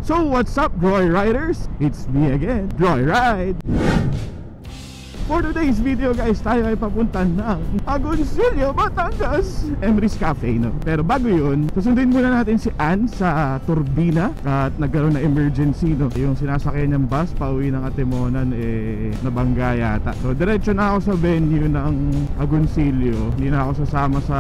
So what's up, Joyriders? It's me again, Joyride. For today's video guys, tayo ay papunta ng Agoncillo, Batangas, Emery's Cafe, no? Pero bago yun, susundin muna natin si Ann sa Turbina at nagkaroon na emergency, no? Yung sinasakyan niyang bus pauwi ng Atimonan nabangga yata. So diretso na ako sa venue ng Agoncillo. Hindi na ako sasama sa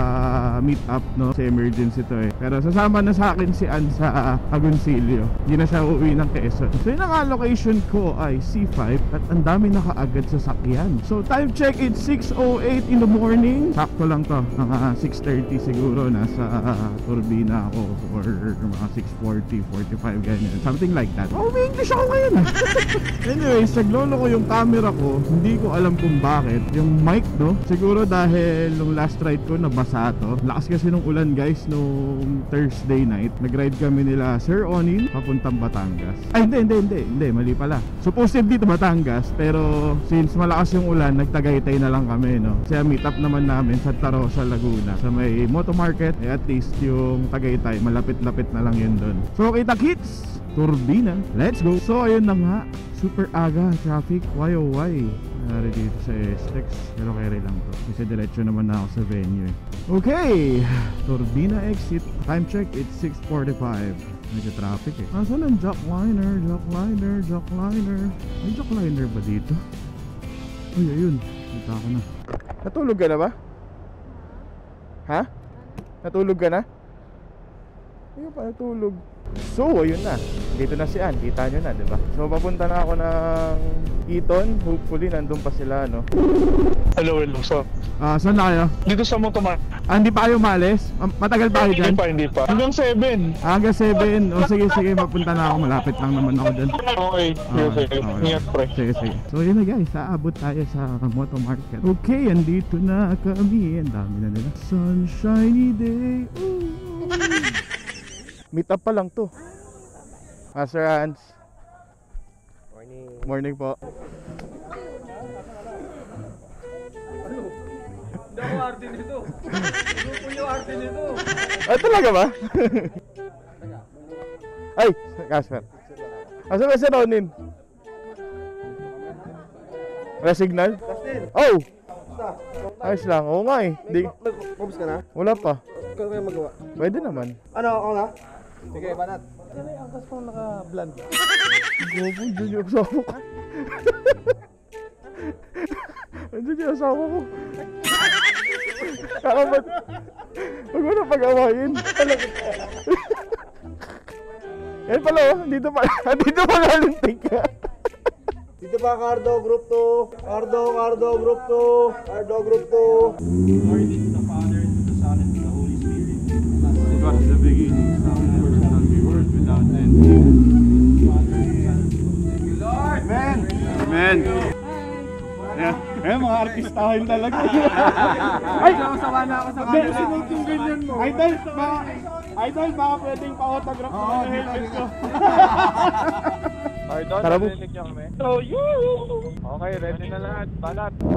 meet up, no? Sa emergency to Pero sasama na sa akin si Ann sa Agoncillo. Hindi na siya uuwi ng Quezon. So yun ang location ko ay C5 at ang dami nakaagad sa sakyan. So time check, it's 6:08 in the morning. Sakto lang to, mga 6:30 siguro nasa Turbina ako, or mga 6:40, 45 ganyan, something like that. Oh, may English ako ngayon. Anyways, naglolo ko yung camera ko. Hindi ko alam kung bakit. Yung mic, no, siguro dahil nung last ride ko nabasa to. Lakas kasi nung ulan guys nung Thursday night. Nag-ride kami nila Sir Onin papuntang Batangas. Ay hindi, mali pala. Supposedly to Batangas, pero since malakas yung ulan, nagtagaytay na lang kami, no? Kasi meet up naman namin sa Tarosa, Laguna, sa may Moto Market. At least yung Tagaytay, malapit-lapit na lang yun dun. So kita kits, Turbina, let's go. So ayun na nga, super aga traffic, why oh why. Nari dito sa STEX, pero carry lang to kasi diretso naman na ako sa venue. Okay, Turbina exit. Time check, it's 6:45. Medyo traffic Asan ang jackliner? May jackliner ba dito? Uy, ayun. Kita ako na. Natulog ka na ba? Ha? Natulog ka na? Ayun pa, natulog. So, ayun na. Dito na si Ann. Kita nyo na, diba? So, papunta na ako ng Eton. Hopefully, nandun pa sila, no? Hello. So, saan na kayo? dito sa Motomar. Hindi pa kayo maalis? Matagal pa kayo dyan? Hindi pa. Hanggang 7. Hanggang 7. O sige, mapunta na ako. Malapit lang naman ako dyan. Okay. Ingat, pre. Sige. So yun na guys, aabot tayo sa Moto Market. Okay, andito na kami. Ang dami na nila. Sunshiny day. Ooh. Meet up pa lang to. Sir Hans. Morning po. Hindi ako arte nito. Grupo yung arte nito. Ay, talaga ba? Ay, Casper. Asa ba si Ronin? Wala signal? Oh! Ayos lang, oo nga Pumps ka na? Wala pa. Kano kayo magawa? Pwede naman. Ano, ako na? Sige, banat. Ano yung angkas kong naka-blend? Gogo, dyan yung asawa ko. Dyan yung asawa ko. Kakabat. Huwag mo na pag-awayin. Yan pala dito pa galintik ka. Dito pa, Cardo Group 2. Cardo Group 2. Glory be to the Father, and to the Son, and to the Holy Spirit. It was the beginning, now and ever shall be, world without end. Father, and Son, and Holy Spirit. Lord! Amen! Amen! Mga artistahin talaga. Ay! Sawa na ako sa camera. Sunod yung ganyan mo. Idol, baka pwedeng pa-autograph mo ng helmet ko. Idol, narinig niyo kami? So, okay, ready na lahat. Banat. Go!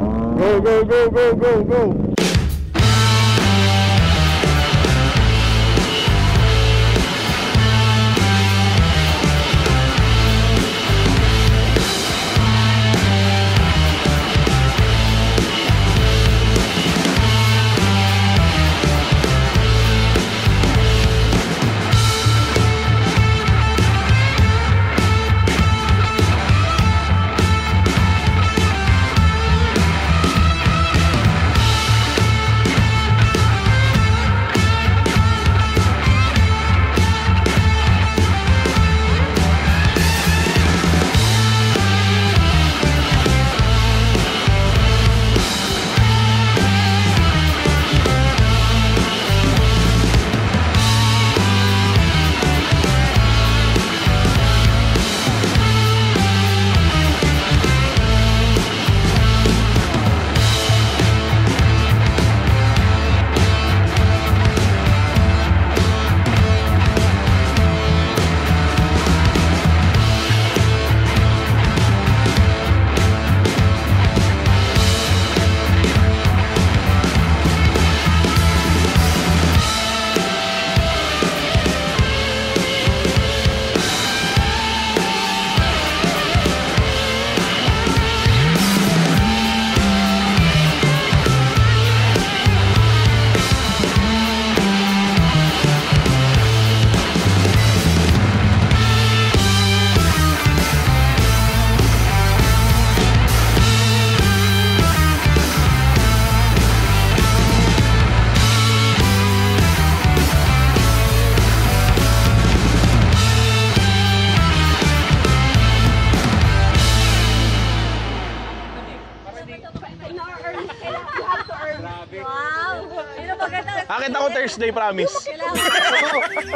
Thursday, promise.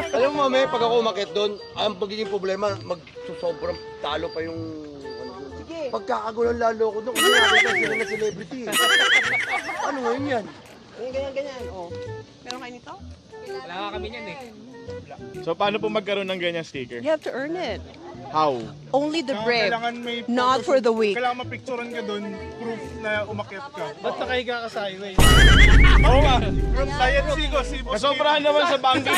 Alam mo, mami, pag ako umakit doon, ang pagiging problema, magsusobrang talo pa yung... Sige. Pagkakagulan lalo ako doon, kasi nakita sila na celebrity. Ano ngayon yan? Ganyan. Oh. Meron kayo nito? Wala nga kami niyan eh. So, paano po magkaroon ng ganyan sticker? You have to earn it. How? Only the brave. Kailangan may Not for the weak. Kailangan mapicturean ka doon, proof na umakyat ka. Ba't nakahiga ka sa highway? Oo nga. Sayad sigo. Masobrahan naman sa bangka.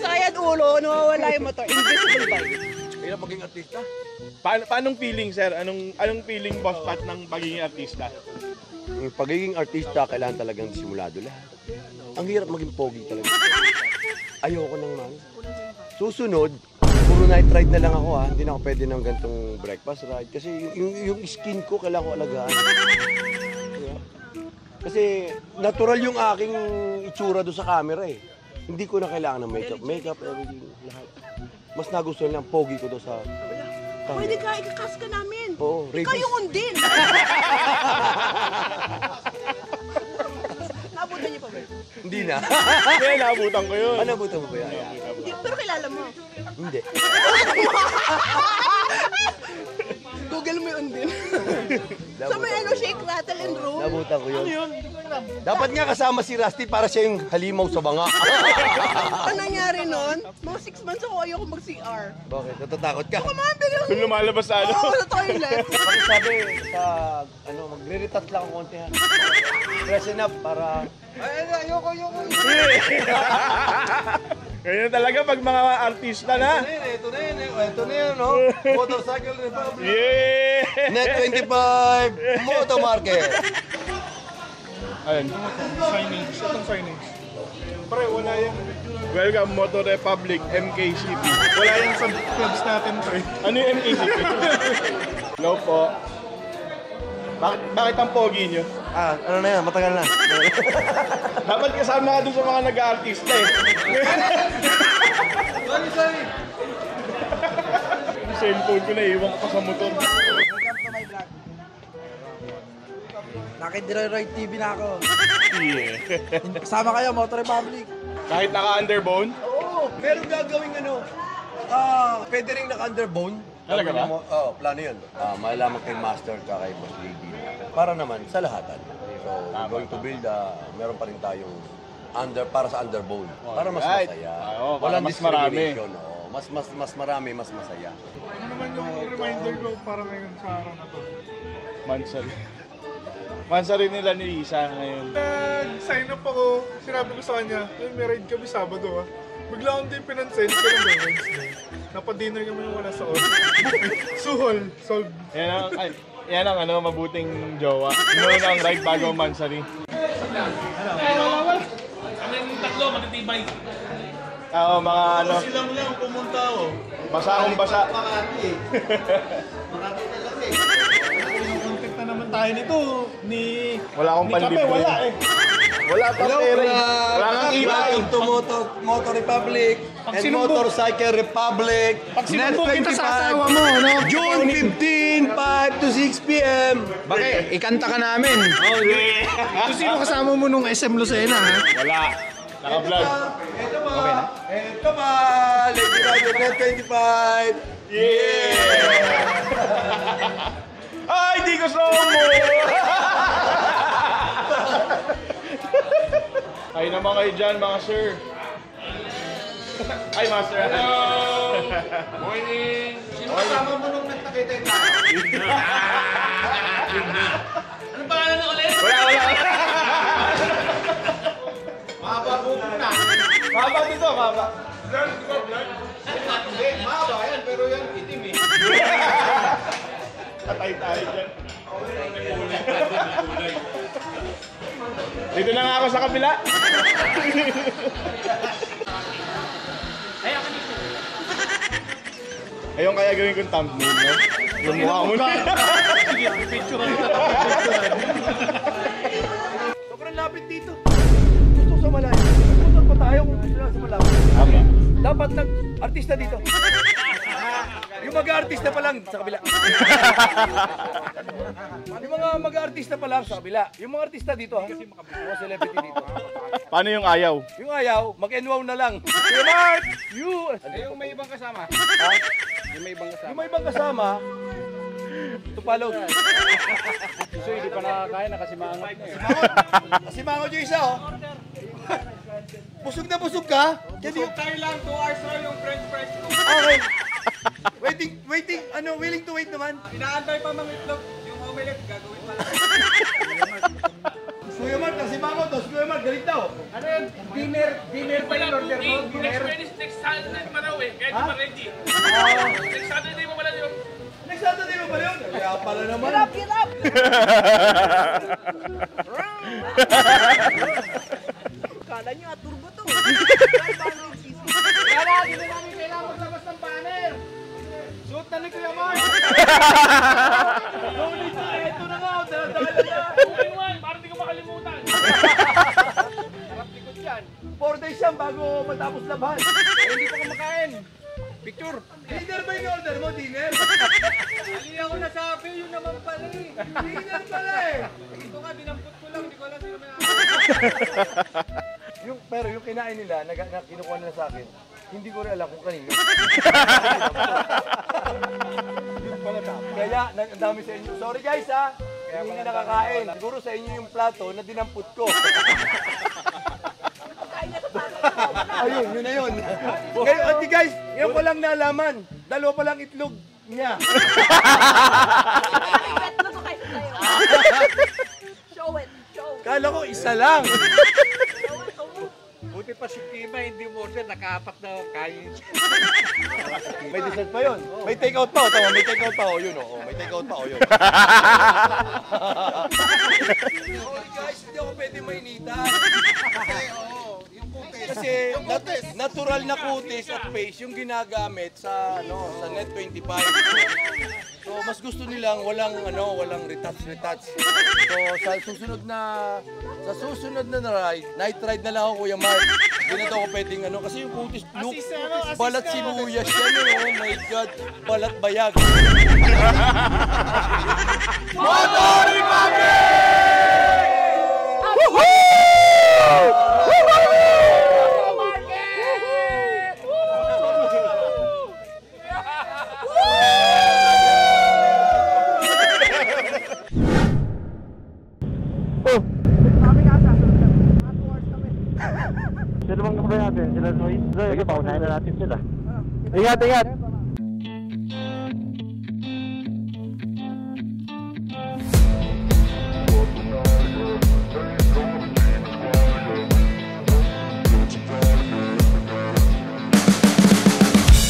Sayad ulo, nawawala yung motor. Invisible bike. Kailan maging artista? Paanong feeling, sir? Anong feeling, Boss Pat, ng pagiging artista? Yung pagiging artista, kailangan talagang disimulado lahat. Ang hirap maging pogi talaga. Ayoko nang man. Susunod, puro night ride na lang ako ha. Hindi na ako pwede ng gantong breakfast ride. Kasi yung skin ko, kailangan ko alagaan. Diba? Kasi natural yung aking itsura doon sa camera eh. Hindi ko na kailangan ng makeup, everything, lahat. Mas nagustuhan lang pogi ko doon sa camera. Pwede ka, ikakas ka namin. Oo, Ikaw yung undin. Nabutan niyo pa ba? Hindi na. Hindi, naabutan ko yun. Nabutan mo ba yan? Hindi, pero kilala mo. Hindi. Google mo yung undin. So may ano, shake, rattle, and roll. Nabutan ko yun. Dapat nga kasama si Rusty para siya yung halimaw sa banga. Ang nangyari nun, mga 6 months ako ayoko mag-CR. Bakit? Natatakot ka? Come on, biglang... Kung lumalabas sa ano. Oo, sa toilet. Sabi sa, magre-retouch lang ang konti ha. Freshen up para... Ayoko. Ganyan talaga pag mga artista na. Ito na yun, no? Motorcycle Republic. Yeah! Net 25 Moto Market. Ayun. Signage. Itong signage. Pre, wala yan. Welcome Motor Republic, MKCP. Wala yan sa clubs natin, pre. Ano yung MKCP? Hello po. Bakit ang pogi nyo? Ano na yan? Matagal na. Dapat kasama ka dun sa mga nag-aartista eh. Sorry. Yung cellphone ko na iwan ko pa sa motor. Naki-Droid TV na ako. Yeah. Kasama kayo, Motor Republic. Kahit naka-underbone? Oo, meron gagawing ano. Pwede rin naka-underbone. Talaga ba? Oo, plano yun. Malalaman kay Master ka kay Boss Lady. Para naman sa lahatan. So, we're going to build, meron pa rin tayong para sa underbone. Para mas Alright. masaya. Oo, para Walang mas marami. discrimination. Oo, mas marami, mas masaya. Ano naman yung reminder ko para ngayon sa araw na to? Mansari nila ni Lisa ngayon. Nag-sign up ako, sinabi ko sa kanya, may ride kami Sabado ha. Bigla akong di pinansin, kaya ba Wednesday? Napadinner kami yung wala sa oras. Suhol, solve. Yan ang mabuting jowa. Meron ang ride bago ang Mansari. Tatlo, matitibay. Oo, mga ano. Silang lang pumunta ako. Basa akong basa. Makati talaga eh. Contact na naman tayo nito ni... Wala akong Kape, panlibre. wala eh. Wala pa pera. Wala kang kita. Welcome to Motor Republic and Motorcycle Republic. Pag sinumbong kita sa asawa mo, no? June 15, 5 to 6 p.m. Bakit? Ikanta ka namin. Oh, yeah. Kung sino kasama mo nung SM Lucena, ha? Wala. Naka-vlog. Ito ba? Lady Radio Net 25. Yeah! Ay, di ko slow mo! Ay naman kayo dyan, mga sir. Ay, master. Hello! Morning! Sino kasama mo nung nagtakita yung tayo? Anong pangalan na ulit? Wala. Mahaba po na. Maba dito, maba. Vlog, di ba vlog? Hindi, mahaba yan, pero yan itim eh. Patay tayo dyan. Dito na nga ako sa kabila. Ayun kaya gawin kong thumbnail, no? Yung mukha mo na. Sige, picture ang Sobrang lapit dito. Gusto sa malayo. Gusto pa tayo kung gusto na sa malayo. Tama. Dapat nag-artista dito. Yung mag-artista pa lang sa kabila. Yung mga mag-artista pa lang sa kabila. Yung mga artista dito ha. Mga celebrity dito. Paano yung ayaw? Yung ayaw, mag-enwaw na lang. Kuya Mark! Yung may ibang kasama. Ha? Yung may ibang kasama. Yung may ibang kasama, tupalo. So, hindi pa nakakain, nakasimangot na eh. Kasi mango yung isa oh. Busog na busog ka? Busog tayo lang, 2 hours na yung french fries ko. Okay. Waiting, willing to wait naman. Inaantay pa mga itlog. Yung omelette, gagawin pa lang. Kuya Mark, kasi mango to. Kuya Mark, galit daw. Ano yun? Dinner pa yung order mo? Dinner? Next Saturday pa raw eh, kaya di pa ready. Next Saturday mo pala yun. Next Saturday mo ba yun? Kaya pala naman. Get up! Kala nyo at turbo to. Kaya hindi na namin kailangan maglabas ng banner. Suot na ni Kuya Mark. Ito na nga, dala-dala na. 2-in-1, para di ko makalimutan. Harap likod yan. 4 days yan bago matapos laban. Hindi pa kumakain. Picture. Dinner ba yung order mo? Dinner? Hindi ako nasabi, yun naman pala eh. Dinner pala eh. Ito nga, dinampot ko lang, hindi ko alam sino may Pero yung kinain nila, kinukuha nila sa akin, hindi ko rin alam kung kanino. Kaya, ang dami sa inyo. Sorry guys ha, kaya hindi nakakain. Siguro sa inyo yung plato na dinampot ko. Ayun, yun na yun. Ngayon, at guys, ngayon ko lang nalaman, dalawa pa lang itlog niya. Show it. Kala ko isa lang. Buti pa si Tima, hindi mo order, naka-4 na kain. May dessert pa yun. May take out pa. Tama, may take out pa. O yun o. May take out pa. O yun. Sorry guys, hindi ako pwede mainitan. Kasi natural na kutis at paste yung ginagamit sa sa Net 25. So mas gusto nilang walang retouch. So sa susunod na ride, night ride na lang ako Kuya Mark. Hindi na ako pwedeng kasi yung kutis look, balat sibuyas yan oh my god, balat bayag. Motor Sino bang kamay natin? Sila Zoe? Zoe, paunahin na natin sila. Ingat!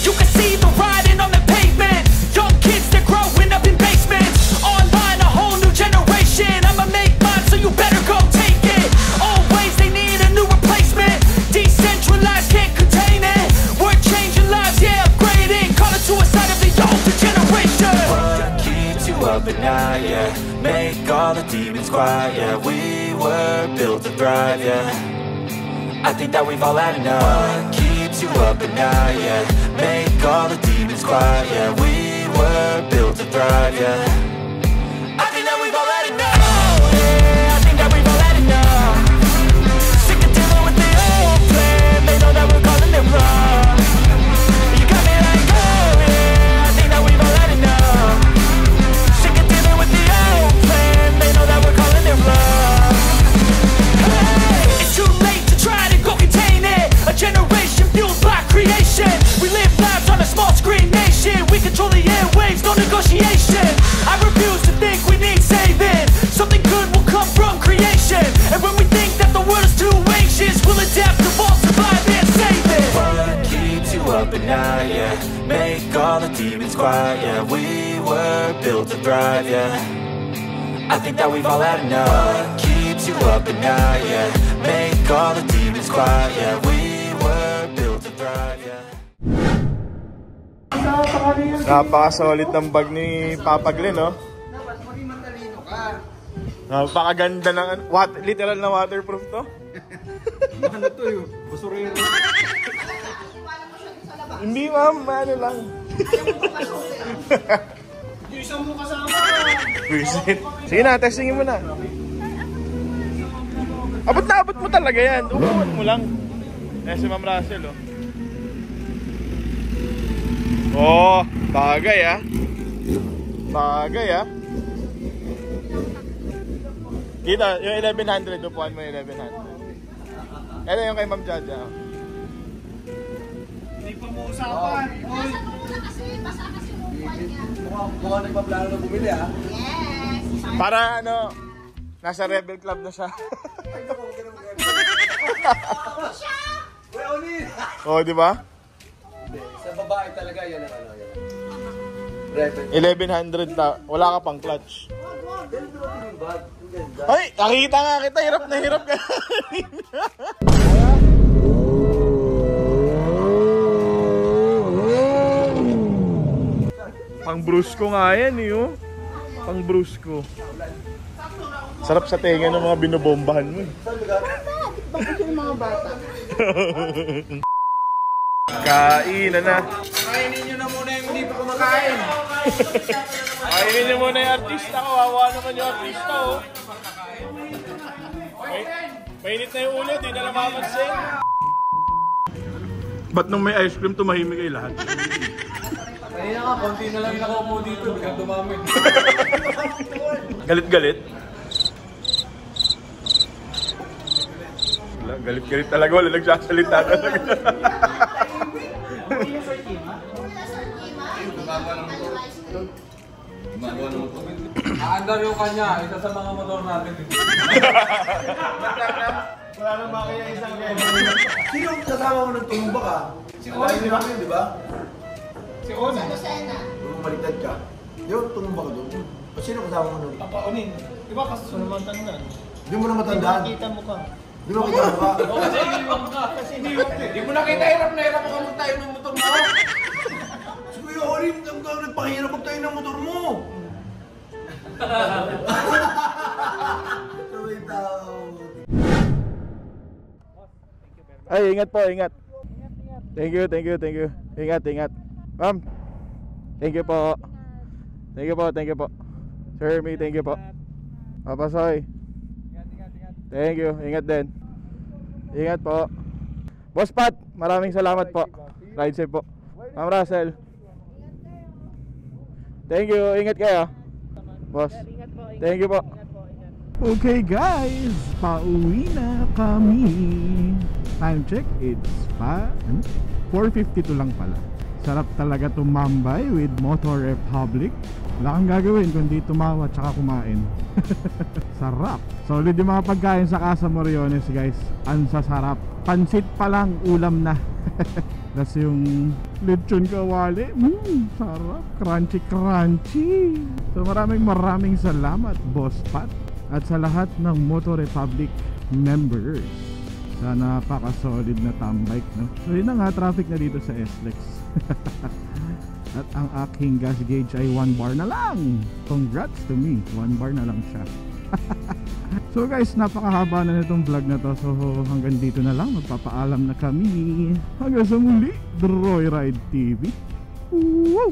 You can see the riding on the pavement. Young kids, they're growing up in basements. Online, a whole new generation. I'ma make mine, so you better go take it. Always, they need a new replacement. Decentralized, can't contain it. We're changing lives, yeah, upgrading. Call it suicide of the older generation. What keeps you up at night, yeah? Make all the demons quiet, yeah. We were built to thrive, yeah. I think that we've all had enough. What keeps you up at night, yeah? Make all the demons quiet, yeah. We were built to thrive, yeah. I think that we've all had enough. Yeah, I think that we've all had enough. Sick of dealing with the old plan. They know that we're calling it wrong. You got me like, oh yeah, I think that we've all had enough. Sick of dealing with the old plan. They know that we're calling it wrong. Hey, it's too late to try to go contain it. A generation fueled by creation. We live lives on a small screen nation. We control the airwaves, no negotiation. I refuse to think we need saving. Something good will come from creation. And when we think that the world is too anxious, we'll adapt, evolve, survive and save it. What keeps you up at night, yeah? Make all the demons quiet, yeah. We were built to thrive, yeah. I think that we've all had enough. What keeps you up at night, yeah? Make all the demons quiet, yeah. We were built to thrive, yeah. Napakasolid ng bag ni Papa Glenn, no? Napakaganda ng literal na waterproof to. Ano to yun? Busurero. Hindi ma'am, ano lang. Yung isang mo kasama. Visit. Sige na, testingin mo na. Abot na abot mo talaga yan. Upuan mo lang. Eh, si Ma'am Russell, oh. Oh, bagay ah. Bagay ah. Dito, yung 1100, upuan mo yung 1100. Ito yung kay Ma'am Jaja. Hindi pa mo usapan. Oy. Mukhang nagpaplano na bumili ah. Para ano, nasa Rebel Club na siya. Oh, di ba? Sa babae talaga yan ang ano yan. 1100 ta. Wala ka pang clutch. Ay, nakita nga kita, hirap na hirap ka. Pang brusko nga yan eh, oh. Pang brusko. Sarap sa tenga ng mga binobombahan mo eh. Bakit yung mga bata? Kainan na. Kainin nyo na muna yung hindi pa kumakain. Kainin nyo muna yung artista. Kawawa naman yung artista, oh. Mainit na yung ulo, di na namamansin. Ba't nung may ice cream, tumahimik kayo lahat? Kanina nga, konti na lang yung nakaupo dito. Biglang dumami. Galit-galit? Galit-galit talaga, wala nagsasalita talaga. Aandar yung kanya, isa sa mga motor natin. Wala nang makaya isang ganyan. Sino ang kasama mo ng tumba ka? Si Owen, di ba? Di ba? Si Owen. Kung malitad ka. Yung tumba ka doon. Sino kasama mo nun? Papaunin. Di ba kasi sunaman tandaan? Hindi mo na matandaan. Kita mo ka. Di mo kita mo ka. O kasi iniwag ka. Kasi iniwag ka. Di mo nakita hirap na hirap ako magtayo ng motor mo. Si Kuya Olin, nagpahirap magtayo ng motor mo. Sabay tao. Ay, ingat po, ingat. Thank you. Ingat. Ma'am, thank you po. Thank you po. Sir Hermie, thank you po. Papa Soy. Thank you, ingat din. Ingat po. Boss Pat, maraming salamat po. Ride safe po. Ma'am Russell. Thank you, ingat kayo. Boss. Thank you po. Okay guys, pauwi na kami. Time check, it's 4:52 lang pala. Sarap talaga tumambay with Motor Republic. Wala kang gagawin kundi tumawa tsaka kumain. Sarap. Solid yung mga pagkain sa Casa Moriones guys. Ang sasarap. Pansit pa lang, ulam na. Tapos yung lechon kawali. Sarap. Crunchy crunchy. So maraming salamat Boss Pat. At sa lahat ng Motor Republic members. Sa napaka-solid na tambike, no? So yun na nga, traffic na dito sa SLEX. At ang aking gas gauge ay 1 bar na lang. Congrats to me, 1 bar na lang siya. So guys, napakahaba na nitong vlog na to. So hanggang dito na lang, magpapaalam na kami. Hanggang sa muli, Droy Ride TV. Woo!